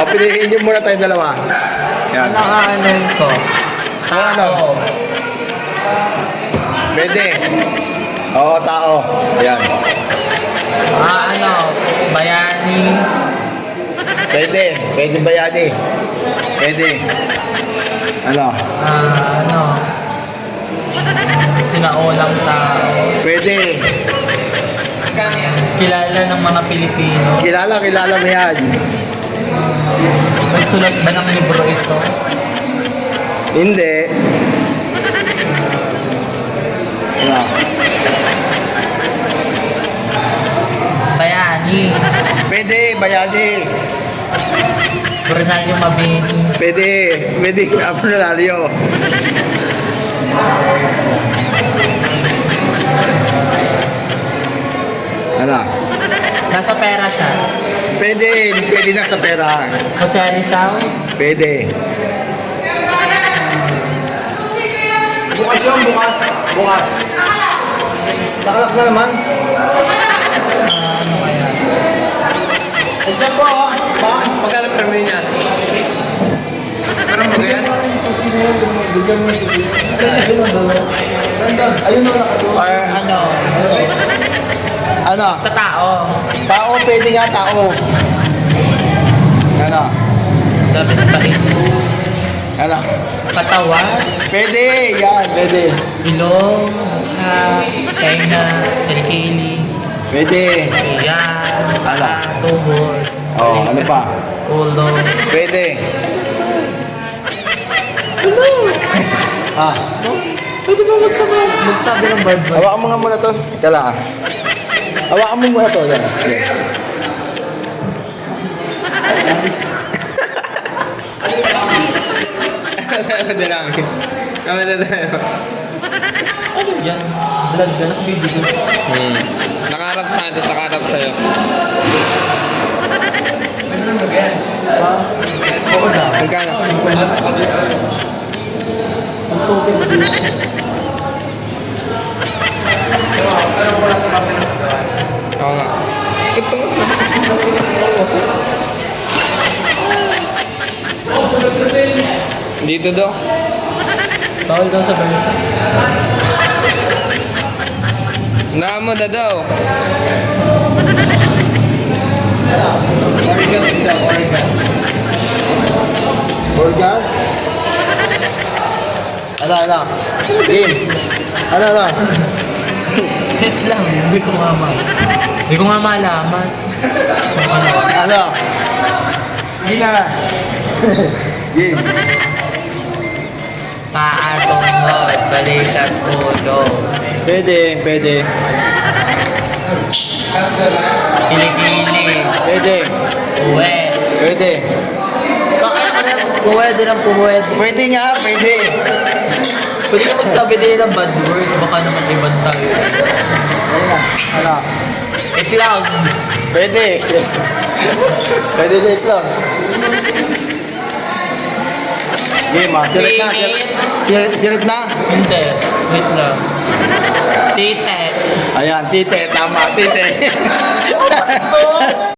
piliin nyo muna tayong dalawa. Yan. Pinakanan ko. Ano? Pwede. Oo, tao. Yan. Bayani. Pwede. Pwede bayani. Pwede. Ano? Sinaulang tao. Pwede. Kilala ng mga Pilipino. Kilala mo yan. May sulat ba ng libro ito? Hindi. Ano? Bayani. Pwede, bayani. Bernardo Mabini. Pwede. Pwede. Aponario. Ano? Nasa pera siya. Pwede. Pwede na sa pera. Jose Rizal. Pwede. Bukas yun, bukas. Bukas. Nakalak na naman. Ano kaya? Diyan po, ha? Ba? Magkano permit niya? Pero magayan? Ayun na. Or ano? Ano? Sa tao. Tao, pwede nga tao. Ano? Dapat pa rin. Ano? Katawan. Pwede, yan, pwede. Ilong. Mukha. Tenga. Kilikili. Pwede. Iyan. Ano? Tuhod. Oh, ano pa? Ulo. Pwede. Ah, Pwede ba magsabi ng bird word? hawakan mo nga muna to. Ika lang, ah. Hawakan mo muna to, yan. Okay. Hindi namin. Kami na tayo. Ano yan? Vlog ka na. Video ko. Nakaharap sa akin, tapos nakaharap sa'yo. Ha? Oo na. Magkano? Ang tubig mo dito. Oo nga. Ito. Dito daw. Bawal daw sa bansa. Namo na daw. Organs daw, organs. Organs? Ano? Game. Ano? Hit lang. Hindi ko nga malaman. Ano? Hindi na. Game. Paatungod. Balikat ulo. Pwede. Kilikili. Pwede. Uwe. Pwede. Bakit ka na puwede ng puwede? Pwede nga, pwede. Pwede ka magsabi din ng bad word. Baka naman ibang tayo. Ano na? Ano? Itlog. Pwede. Pwede sa itlog. Game, ah. Sirit na. Sirit na. Hindi. Wait lang. Tite. Ayan, tite. Tama, tite. Bastos!